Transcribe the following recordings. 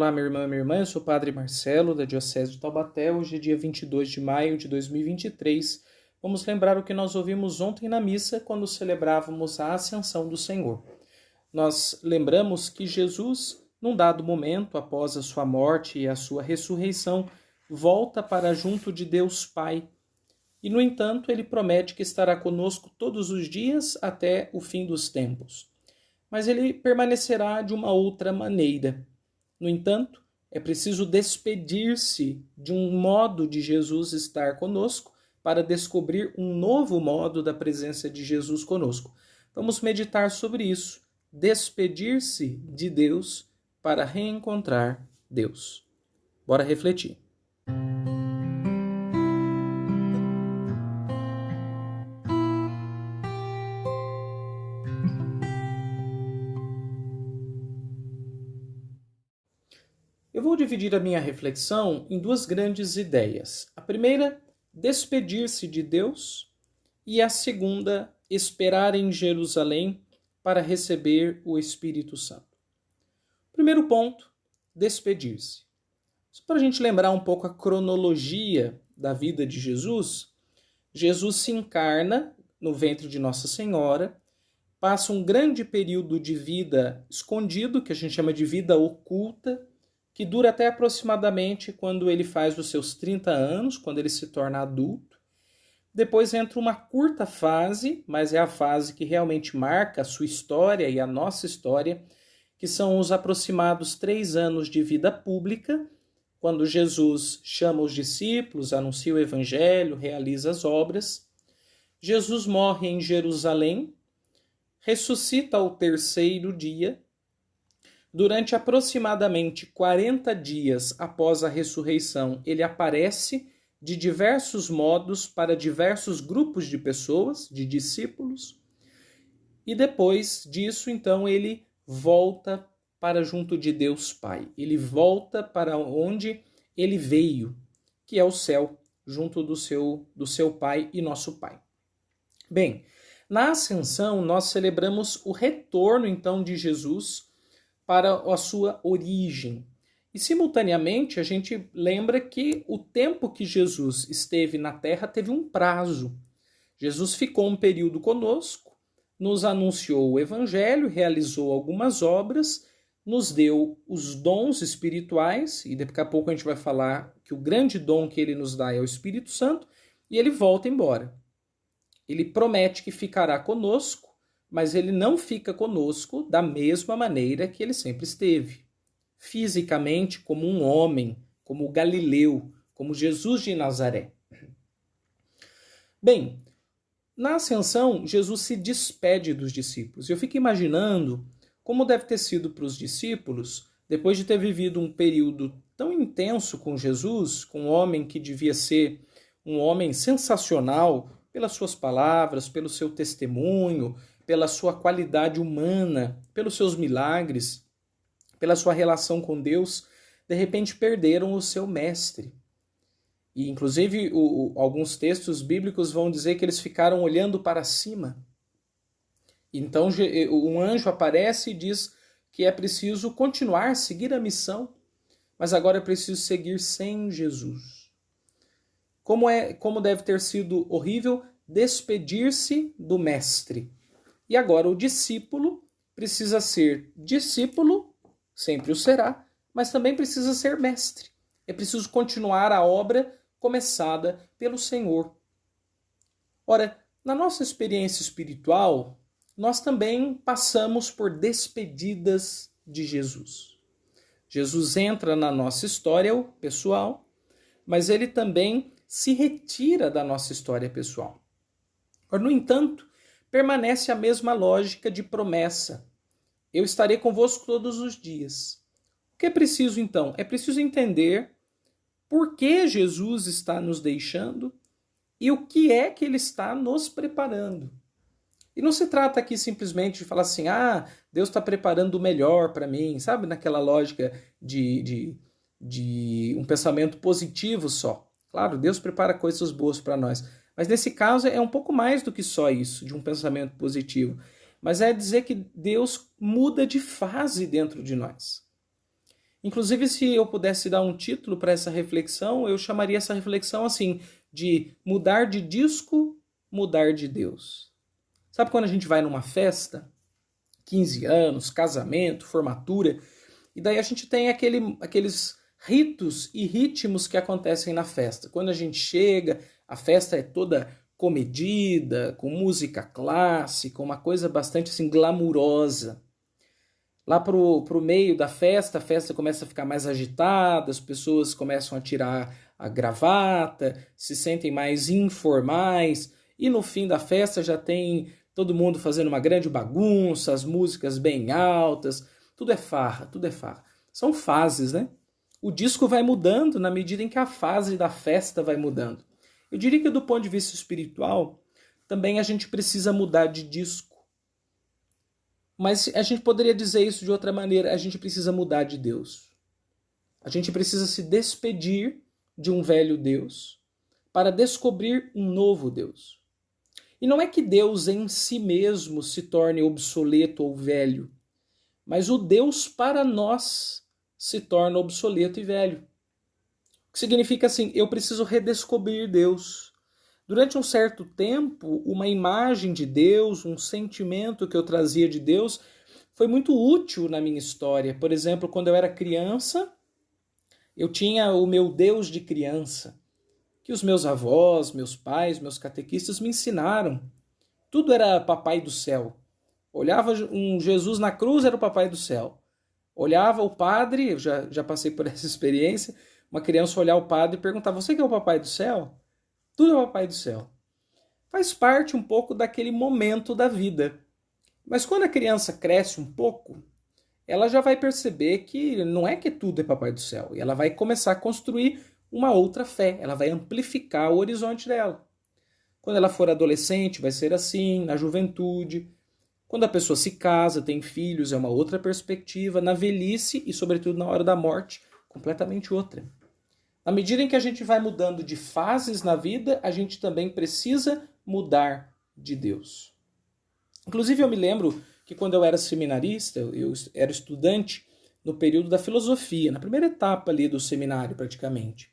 Olá, meu irmão e minha irmã, eu sou o Padre Marcelo, da Diocese de Taubaté. Hoje é dia 22 de maio de 2023. Vamos lembrar o que nós ouvimos ontem na missa, quando celebrávamos a Ascensão do Senhor. Nós lembramos que Jesus, num dado momento, após a sua morte e a sua ressurreição, volta para junto de Deus Pai. E, no entanto, ele promete que estará conosco todos os dias até o fim dos tempos. Mas ele permanecerá de uma outra maneira. No entanto, é preciso despedir-se de um modo de Jesus estar conosco para descobrir um novo modo da presença de Jesus conosco. Vamos meditar sobre isso. Despedir-se de Deus para reencontrar Deus. Bora refletir. Eu vou dividir a minha reflexão em duas grandes ideias. A primeira, despedir-se de Deus, e a segunda, esperar em Jerusalém para receber o Espírito Santo. Primeiro ponto, despedir-se. Só para a gente lembrar um pouco a cronologia da vida de Jesus, Jesus se encarna no ventre de Nossa Senhora, passa um grande período de vida escondido, que a gente chama de vida oculta, que dura até aproximadamente quando ele faz os seus 30 anos, quando ele se torna adulto. Depois entra uma curta fase, mas é a fase que realmente marca a sua história e a nossa história, que são os aproximados 3 anos de vida pública, quando Jesus chama os discípulos, anuncia o evangelho, realiza as obras. Jesus morre em Jerusalém, ressuscita ao 3º dia. Durante aproximadamente 40 dias após a ressurreição, ele aparece de diversos modos para diversos grupos de pessoas, de discípulos, e depois disso, então, ele volta para junto de Deus Pai. Ele volta para onde ele veio, que é o céu, junto do seu Pai e nosso Pai. Bem, na Ascensão nós celebramos o retorno, então, de Jesus para a sua origem. E, simultaneamente, a gente lembra que o tempo que Jesus esteve na Terra teve um prazo. Jesus ficou um período conosco, nos anunciou o Evangelho, realizou algumas obras, nos deu os dons espirituais, e daqui a pouco a gente vai falar que o grande dom que ele nos dá é o Espírito Santo, e ele volta embora. Ele promete que ficará conosco, mas ele não fica conosco da mesma maneira que ele sempre esteve. Fisicamente, como um homem, como Galileu, como Jesus de Nazaré. Bem, na Ascensão, Jesus se despede dos discípulos. Eu fico imaginando como deve ter sido para os discípulos, depois de ter vivido um período tão intenso com Jesus, com um homem que devia ser um homem sensacional pelas suas palavras, pelo seu testemunho, pela sua qualidade humana, pelos seus milagres, pela sua relação com Deus, de repente perderam o seu mestre. E, inclusive, alguns textos bíblicos vão dizer que eles ficaram olhando para cima. Então, um anjo aparece e diz que é preciso continuar, seguir a missão, mas agora é preciso seguir sem Jesus. Como deve ter sido horrível despedir-se do mestre. E agora o discípulo precisa ser discípulo, sempre o será, mas também precisa ser mestre. É preciso continuar a obra começada pelo Senhor. Ora, na nossa experiência espiritual, nós também passamos por despedidas de Jesus. Jesus entra na nossa história pessoal, mas ele também se retira da nossa história pessoal. No entanto, permanece a mesma lógica de promessa. Eu estarei convosco todos os dias. O que é preciso, então? É preciso entender por que Jesus está nos deixando e o que é que ele está nos preparando. E não se trata aqui simplesmente de falar assim, Deus está preparando o melhor para mim, sabe? Naquela lógica de um pensamento positivo só. Claro, Deus prepara coisas boas para nós. Mas nesse caso é um pouco mais do que só isso, de um pensamento positivo. Mas é dizer que Deus muda de fase dentro de nós. Inclusive, se eu pudesse dar um título para essa reflexão, eu chamaria essa reflexão assim, de mudar de disco, mudar de Deus. Sabe quando a gente vai numa festa, 15 anos, casamento, formatura, e daí a gente tem aqueles ritos e ritmos que acontecem na festa. Quando a gente chega, a festa é toda comedida, com música clássica, uma coisa bastante assim glamurosa. Lá pro meio da festa, a festa começa a ficar mais agitada, as pessoas começam a tirar a gravata, se sentem mais informais, e no fim da festa já tem todo mundo fazendo uma grande bagunça, as músicas bem altas, tudo é farra, tudo é farra. São fases, né? O disco vai mudando na medida em que a fase da festa vai mudando. Eu diria que do ponto de vista espiritual, também a gente precisa mudar de disco. Mas a gente poderia dizer isso de outra maneira, a gente precisa mudar de Deus. A gente precisa se despedir de um velho Deus para descobrir um novo Deus. E não é que Deus em si mesmo se torne obsoleto ou velho, mas o Deus para nós se torna obsoleto e velho. O que significa assim, eu preciso redescobrir Deus. Durante um certo tempo, uma imagem de Deus, um sentimento que eu trazia de Deus, foi muito útil na minha história. Por exemplo, quando eu era criança, eu tinha o meu Deus de criança, que os meus avós, meus pais, meus catequistas me ensinaram. Tudo era papai do céu. Olhava um Jesus na cruz, era o papai do céu. Olhava o padre, eu já passei por essa experiência, uma criança olhar o padre e perguntar, você que é o papai do céu? Tudo é o papai do céu. Faz parte um pouco daquele momento da vida. Mas quando a criança cresce um pouco, ela já vai perceber que não é que tudo é papai do céu. E ela vai começar a construir uma outra fé. Ela vai amplificar o horizonte dela. Quando ela for adolescente, vai ser assim, na juventude. Quando a pessoa se casa, tem filhos, é uma outra perspectiva. Na velhice e, sobretudo, na hora da morte, completamente outra. Na medida em que a gente vai mudando de fases na vida, a gente também precisa mudar de Deus. Inclusive, eu me lembro que quando eu era seminarista, eu era estudante no período da filosofia, na primeira etapa ali do seminário, praticamente.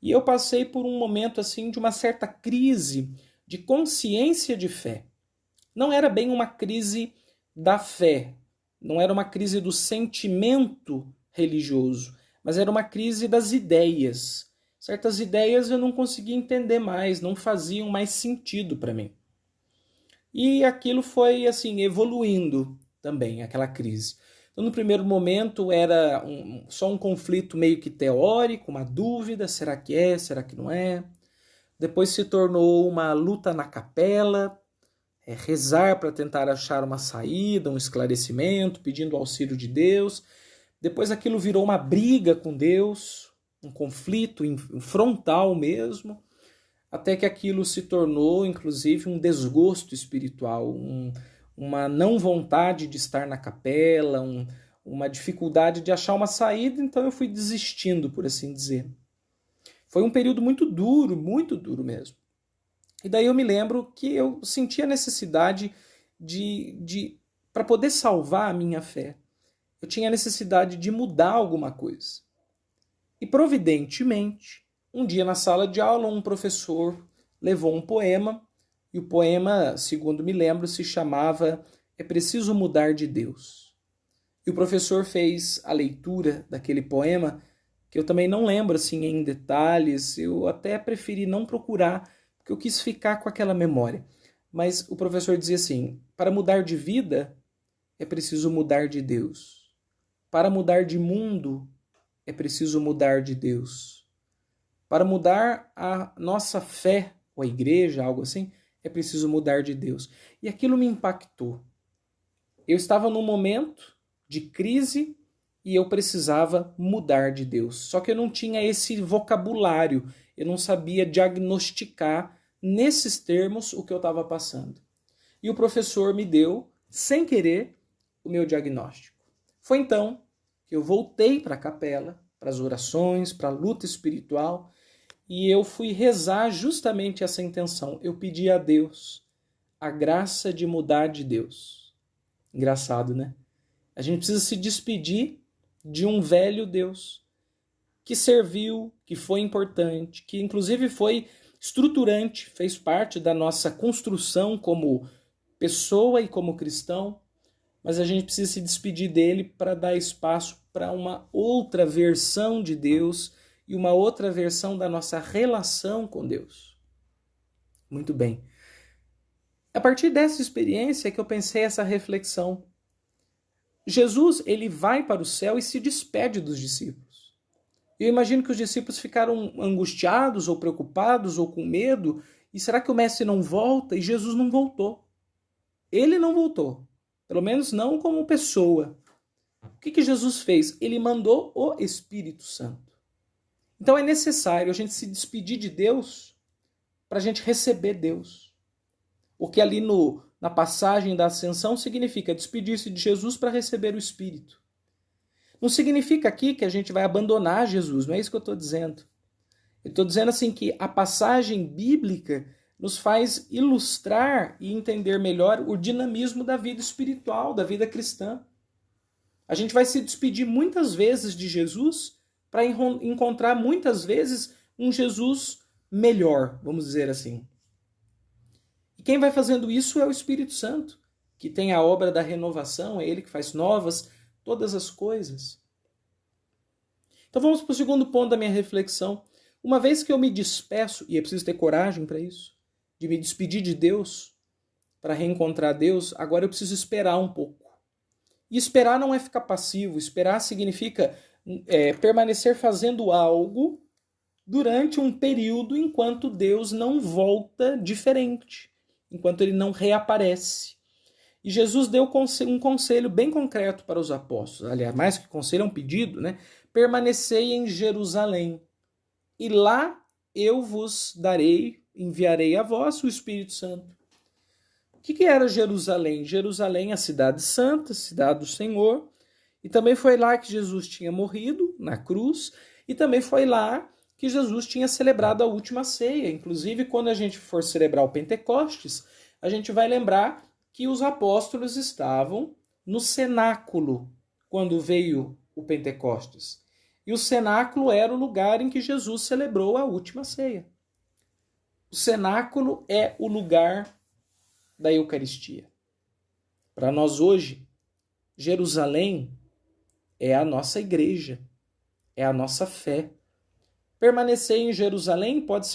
E eu passei por um momento assim de uma certa crise de consciência de fé. Não era bem uma crise da fé, não era uma crise do sentimento religioso, mas era uma crise das ideias. Certas ideias eu não conseguia entender mais, não faziam mais sentido para mim. E aquilo foi assim evoluindo também, aquela crise. Então, no primeiro momento era só um conflito meio que teórico, uma dúvida, será que é, será que não é? Depois se tornou uma luta na capela, rezar para tentar achar uma saída, um esclarecimento, pedindo auxílio de Deus. Depois aquilo virou uma briga com Deus, um conflito frontal mesmo, até que aquilo se tornou, inclusive, um desgosto espiritual, uma não vontade de estar na capela, uma dificuldade de achar uma saída, então eu fui desistindo, por assim dizer. Foi um período muito duro mesmo. E daí eu me lembro que eu senti a necessidade para poder salvar a minha fé, eu tinha necessidade de mudar alguma coisa. E providentemente, um dia na sala de aula, um professor levou um poema, e o poema, segundo me lembro, se chamava É Preciso Mudar de Deus. E o professor fez a leitura daquele poema, que eu também não lembro assim em detalhes, eu até preferi não procurar, porque eu quis ficar com aquela memória. Mas o professor dizia assim, para mudar de vida, é preciso mudar de Deus. Para mudar de mundo, é preciso mudar de Deus. Para mudar a nossa fé, ou a igreja, algo assim, é preciso mudar de Deus. E aquilo me impactou. Eu estava num momento de crise e eu precisava mudar de Deus. Só que eu não tinha esse vocabulário, eu não sabia diagnosticar nesses termos o que eu estava passando. E o professor me deu, sem querer, o meu diagnóstico. Foi então que eu voltei para a capela, para as orações, para a luta espiritual, e eu fui rezar justamente essa intenção. Eu pedi a Deus a graça de mudar de Deus. Engraçado, né? A gente precisa se despedir de um velho Deus que serviu, que foi importante, que inclusive foi estruturante, fez parte da nossa construção como pessoa e como cristão, mas a gente precisa se despedir dele para dar espaço para uma outra versão de Deus e uma outra versão da nossa relação com Deus. Muito bem. A partir dessa experiência que eu pensei essa reflexão. Jesus, ele vai para o céu e se despede dos discípulos. Eu imagino que os discípulos ficaram angustiados ou preocupados ou com medo. E será que o mestre não volta? E Jesus não voltou. Ele não voltou. Pelo menos não como pessoa. O que Jesus fez? Ele mandou o Espírito Santo. Então é necessário a gente se despedir de Deus para a gente receber Deus. Porque ali na passagem da ascensão significa despedir-se de Jesus para receber o Espírito. Não significa aqui que a gente vai abandonar Jesus, não é isso que eu estou dizendo. Eu estou dizendo assim que a passagem bíblica nos faz ilustrar e entender melhor o dinamismo da vida espiritual, da vida cristã. A gente vai se despedir muitas vezes de Jesus para encontrar muitas vezes um Jesus melhor, vamos dizer assim. E quem vai fazendo isso é o Espírito Santo, que tem a obra da renovação, é ele que faz novas todas as coisas. Então vamos para o segundo ponto da minha reflexão. Uma vez que eu me despeço, e é preciso ter coragem para isso, de me despedir de Deus, para reencontrar Deus, agora eu preciso esperar um pouco. E esperar não é ficar passivo, esperar significa permanecer fazendo algo durante um período enquanto Deus não volta diferente, enquanto ele não reaparece. E Jesus deu um conselho bem concreto para os apóstolos. Aliás, mais que conselho, é um pedido, né? Permanecei em Jerusalém, e lá eu vos enviarei a vós o Espírito Santo. O que era Jerusalém? Jerusalém, a cidade santa, a cidade do Senhor, e também foi lá que Jesus tinha morrido, na cruz, e também foi lá que Jesus tinha celebrado a última ceia. Inclusive, quando a gente for celebrar o Pentecostes, a gente vai lembrar que os apóstolos estavam no cenáculo quando veio o Pentecostes. E o cenáculo era o lugar em que Jesus celebrou a última ceia. O cenáculo é o lugar da Eucaristia. Para nós hoje, Jerusalém é a nossa igreja, é a nossa fé. Permanecer em Jerusalém pode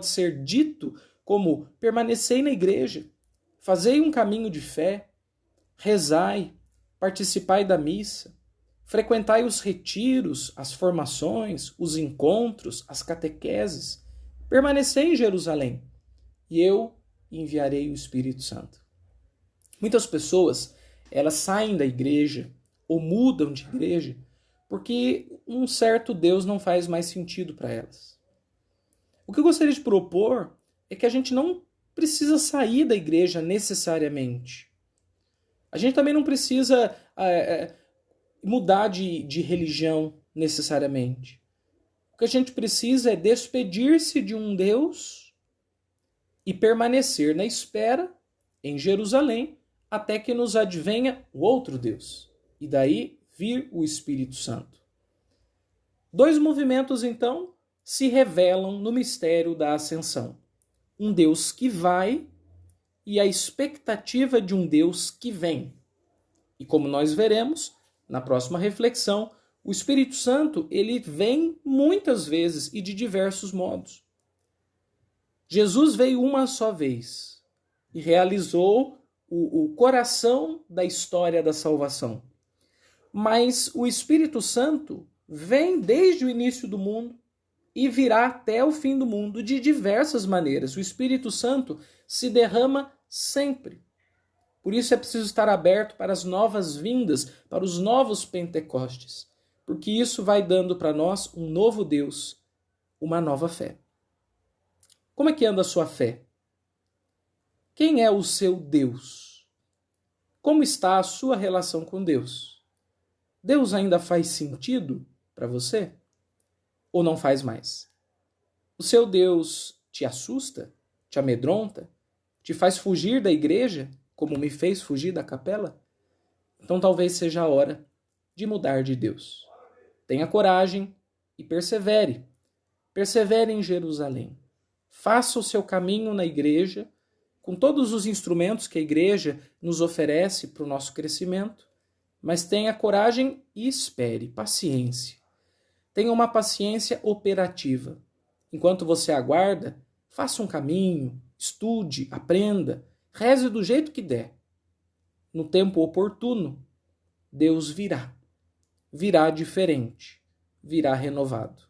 ser dito como permanecei na igreja, fazei um caminho de fé, rezai, participai da missa, frequentai os retiros, as formações, os encontros, as catequeses. Permanecei em Jerusalém e eu enviarei o Espírito Santo. Muitas pessoas, elas saem da igreja ou mudam de igreja porque um certo Deus não faz mais sentido para elas. O que eu gostaria de propor é que a gente não precisa sair da igreja necessariamente. A gente também não precisa mudar de religião necessariamente. O que a gente precisa é despedir-se de um Deus e permanecer na espera em Jerusalém até que nos advenha o outro Deus. E daí vir o Espírito Santo. Dois movimentos, então, se revelam no mistério da ascensão. Um Deus que vai e a expectativa de um Deus que vem. E como nós veremos na próxima reflexão, o Espírito Santo, ele vem muitas vezes e de diversos modos. Jesus veio uma só vez e realizou o coração da história da salvação. Mas o Espírito Santo vem desde o início do mundo e virá até o fim do mundo de diversas maneiras. O Espírito Santo se derrama sempre. Por isso é preciso estar aberto para as novas vindas, para os novos Pentecostes, porque isso vai dando para nós um novo Deus, uma nova fé. Como é que anda a sua fé? Quem é o seu Deus? Como está a sua relação com Deus? Deus ainda faz sentido para você? Ou não faz mais? O seu Deus te assusta? Te amedronta? Te faz fugir da igreja, como me fez fugir da capela? Então talvez seja a hora de mudar de Deus. Tenha coragem e persevere. Persevere em Jerusalém. Faça o seu caminho na igreja, com todos os instrumentos que a igreja nos oferece para o nosso crescimento, mas tenha coragem e espere, paciência. Tenha uma paciência operativa. Enquanto você aguarda, faça um caminho, estude, aprenda, reze do jeito que der. No tempo oportuno, Deus virá. Virá diferente, virá renovado.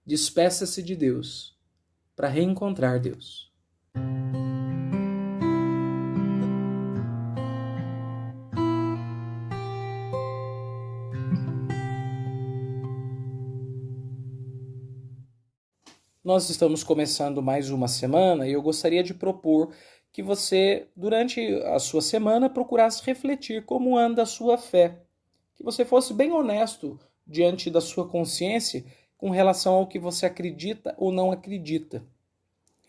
Despeça-se de Deus para reencontrar Deus. Nós estamos começando mais uma semana e eu gostaria de propor que você, durante a sua semana, procurasse refletir como anda a sua fé. Que você fosse bem honesto diante da sua consciência com relação ao que você acredita ou não acredita.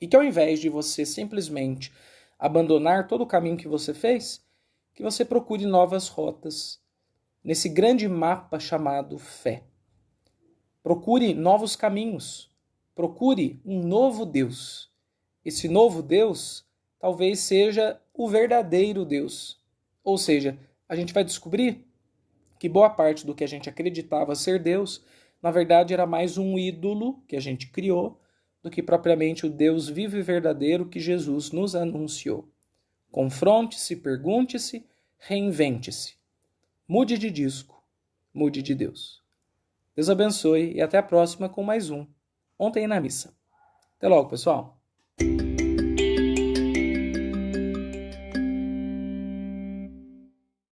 E que ao invés de você simplesmente abandonar todo o caminho que você fez, que você procure novas rotas nesse grande mapa chamado fé. Procure novos caminhos. Procure um novo Deus. Esse novo Deus talvez seja o verdadeiro Deus. Ou seja, a gente vai descobrir que boa parte do que a gente acreditava ser Deus, na verdade era mais um ídolo que a gente criou, do que propriamente o Deus vivo e verdadeiro que Jesus nos anunciou. Confronte-se, pergunte-se, reinvente-se. Mude de disco, mude de Deus. Deus abençoe e até a próxima com mais um Ontem na Missa. Até logo, pessoal!